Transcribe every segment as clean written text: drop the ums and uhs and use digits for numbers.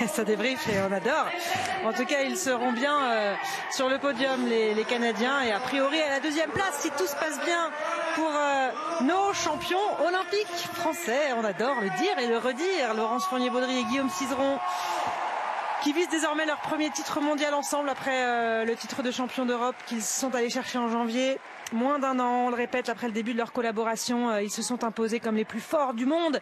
Ça débriefe et on adore. En tout cas, ils seront bien sur le podium, les Canadiens, et a priori à la deuxième place, si tout se passe bien pour nos champions olympiques français. On adore le dire et le redire. Laurence Fournier-Baudry et Guillaume Cizeron, qui visent désormais leur premier titre mondial ensemble après le titre de champion d'Europe qu'ils sont allés chercher en janvier. Moins d'un an, on le répète, après le début de leur collaboration, ils se sont imposés comme les plus forts du monde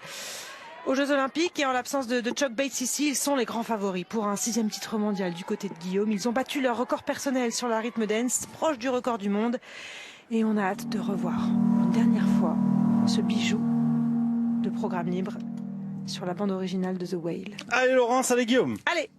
aux Jeux Olympiques, et en l'absence de Chuck Bates ici, ils sont les grands favoris pour un 6e titre mondial du côté de Guillaume. Ils ont battu leur record personnel sur la rythme dance, proche du record du monde, et on a hâte de revoir une dernière fois ce bijou de programme libre sur la bande originale de The Whale. Allez Laurence, allez Guillaume. Allez.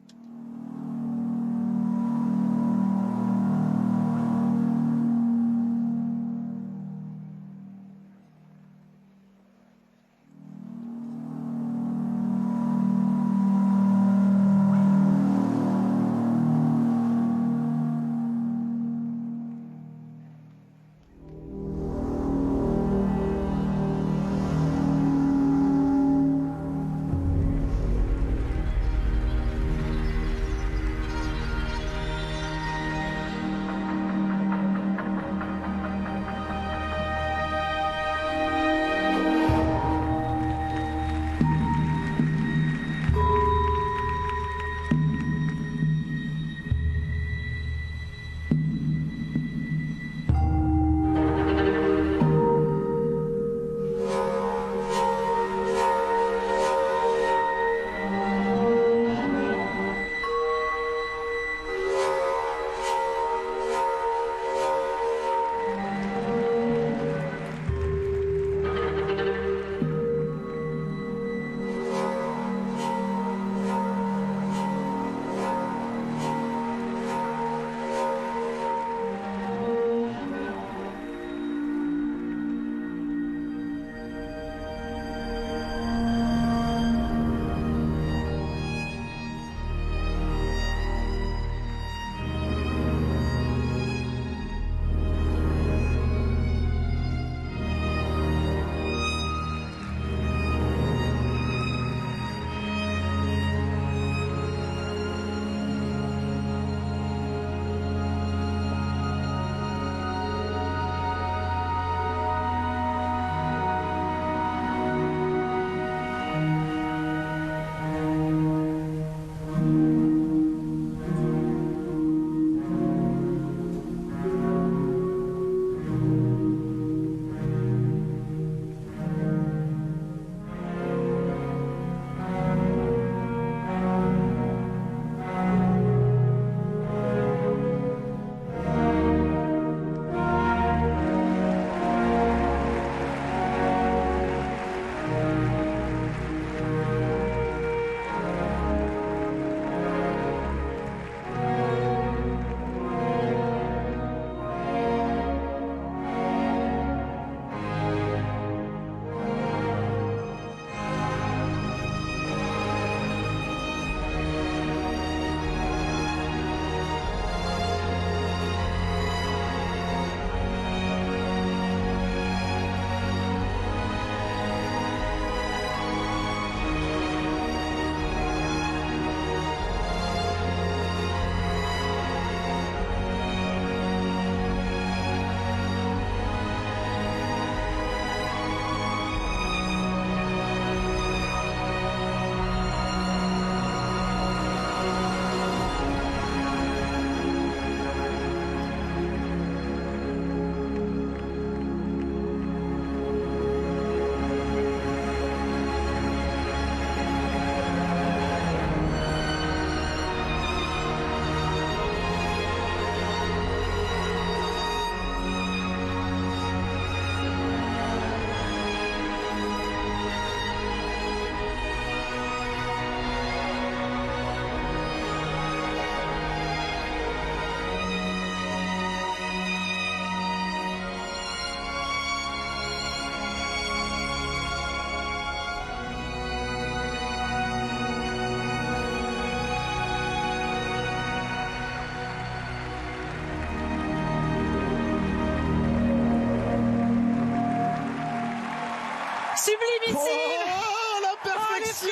Sublimissime. Oh, la perfection.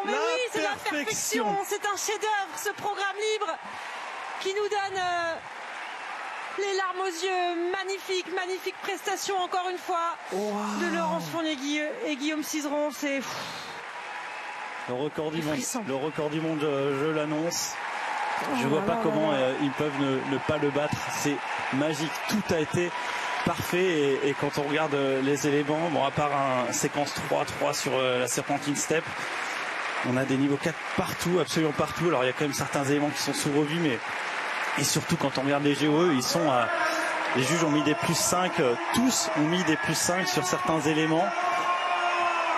Mais oui, c'est la perfection. perfection. C'est un chef-d'œuvre, ce programme libre qui nous donne les larmes aux yeux. Magnifique prestation encore une fois de Laurence Fournier et Guillaume Cizeron. C'est le record du monde. Le record du monde, je l'annonce. Je vois pas comment ils peuvent ne pas le battre. C'est magique. Tout a été parfait. Et quand on regarde les éléments, bon, à part un séquence 3-3 sur la Serpentine Step, on a des niveaux 4 partout, absolument partout. Alors il y a quand même certains éléments qui sont sous revue, mais et surtout quand on regarde les GOE, ils sont à... Les juges ont mis des plus 5, tous ont mis des plus 5 sur certains éléments.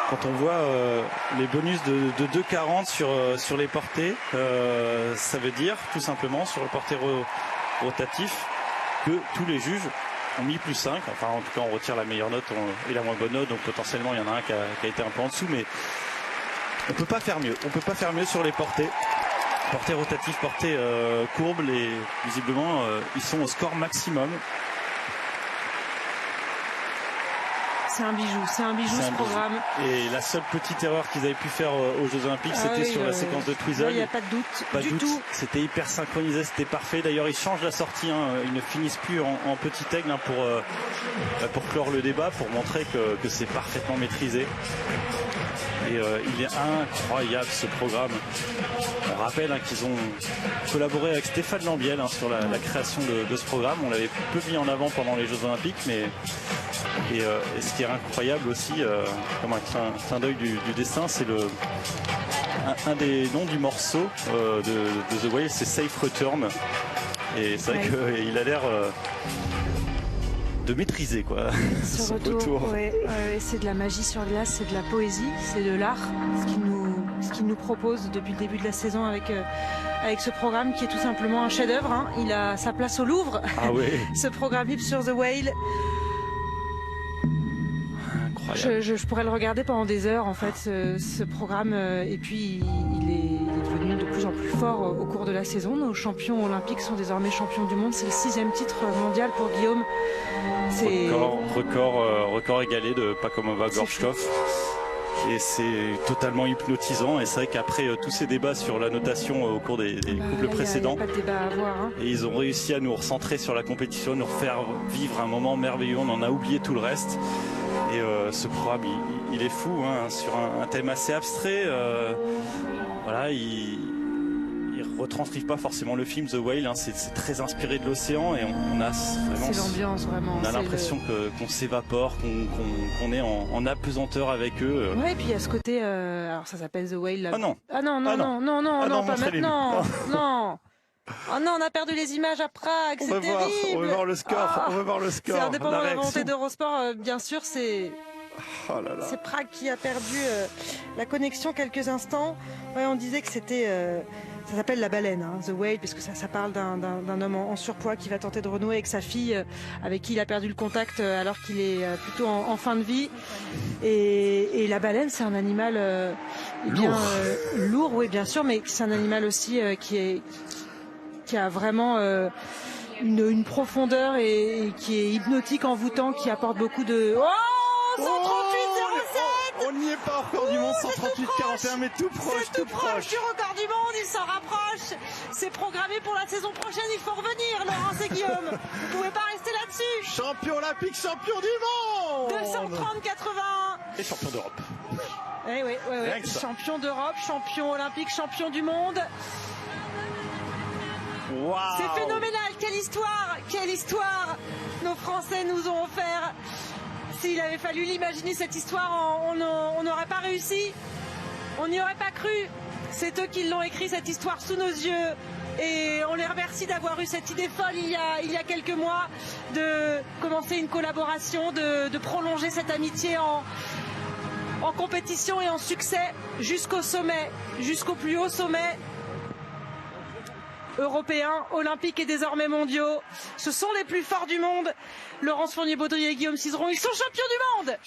Quand on voit les bonus de 2,40 sur les portées, ça veut dire tout simplement sur le porté rotatif que tous les juges ont mis plus 5. Enfin, en tout cas, on retire la meilleure note et la moins bonne note, donc potentiellement il y en a un qui a été un peu en dessous, mais on peut pas faire mieux. On peut pas faire mieux sur les portées. Portée rotative, portée courbe, visiblement ils sont au score maximum. C'est un bijou ce programme. Et la seule petite erreur qu'ils avaient pu faire aux Jeux Olympiques, c'était sur la séquence de Twizzle. Il n'y a pas de doute du tout. C'était hyper synchronisé, c'était parfait. D'ailleurs, ils changent la sortie. Ils ne finissent plus en petit aigle pour clore le débat, pour montrer que c'est parfaitement maîtrisé. Et il est incroyable ce programme. On rappelle qu'ils ont collaboré avec Stéphane Lambiel sur la création de ce programme. On l'avait peu mis en avant pendant les Jeux Olympiques, mais et ce qui est incroyable aussi, comme un clin d'œil du dessin, c'est un des noms du morceau de The Whale, c'est Safe Return. Et c'est vrai qu'il a l'air de maîtriser quoi. Ce retour. C'est de la magie sur glace, c'est de la poésie, c'est de l'art, ce qu'il nous propose depuis le début de la saison avec ce programme qui est tout simplement un chef-d'œuvre. Il a sa place au Louvre. Ah oui. Ce programme libre sur The Whale. Je pourrais le regarder pendant des heures en fait, ce programme, et puis il est devenu de plus en plus fort au cours de la saison. Nos champions olympiques sont désormais champions du monde. C'est le 6e titre mondial pour Guillaume. Record égalé de Pakomova Gorchkov. Et c'est totalement hypnotisant. Et c'est vrai qu'après tous ces débats sur la notation au cours des couples précédents, y a pas de débat à avoir, et ils ont réussi à nous recentrer sur la compétition, nous refaire vivre un moment merveilleux. On en a oublié tout le reste. Et ce programme, il est fou, sur un thème assez abstrait. Voilà, il retranscrit pas forcément le film The Whale. C'est très inspiré de l'océan et on a vraiment. C'est l'ambiance vraiment. On a l'impression qu'on s'évapore, qu'on est en apesanteur avec eux. Ouais, et puis il y a ce côté. Alors ça s'appelle The Whale. Là. Ah non. Ah non, pas maintenant. Non. Oh non, on a perdu les images à Prague, c'est terrible. On veut voir le score. On veut voir le score. C'est indépendant de la volonté d'Eurosport, bien sûr. C'est Prague qui a perdu la connexion quelques instants. Ouais, on disait que c'était. Ça s'appelle La Baleine, The Whale, puisque ça parle d'un homme en surpoids qui va tenter de renouer avec sa fille, avec qui il a perdu le contact alors qu'il est plutôt en fin de vie. Et la baleine, c'est un animal lourd, oui, bien sûr, mais c'est un animal aussi qui a vraiment une profondeur et qui est hypnotique, envoûtant, qui apporte beaucoup de... Oh, 138,07. On n'y est pas encore du monde, 138,41, mais tout proche du record du monde, il s'en rapproche. C'est programmé pour la saison prochaine, il faut revenir, Laurence et Guillaume. Vous pouvez pas rester là-dessus. Champion olympique, champion du monde. 230,81. Et champion d'Europe. Oui. Champion d'Europe, champion olympique, champion du monde. Wow. C'est phénoménal, quelle histoire nos Français nous ont offert. S'il avait fallu l'imaginer cette histoire, on n'aurait pas réussi, on n'y aurait pas cru. C'est eux qui l'ont écrit, cette histoire, sous nos yeux, et on les remercie d'avoir eu cette idée folle il y a quelques mois de commencer une collaboration, de prolonger cette amitié en compétition et en succès jusqu'au sommet, jusqu'au plus haut sommet. Européens, olympiques et désormais mondiaux. Ce sont les plus forts du monde. Laurence Fournier-Baudry et Guillaume Cizeron, ils sont champions du monde.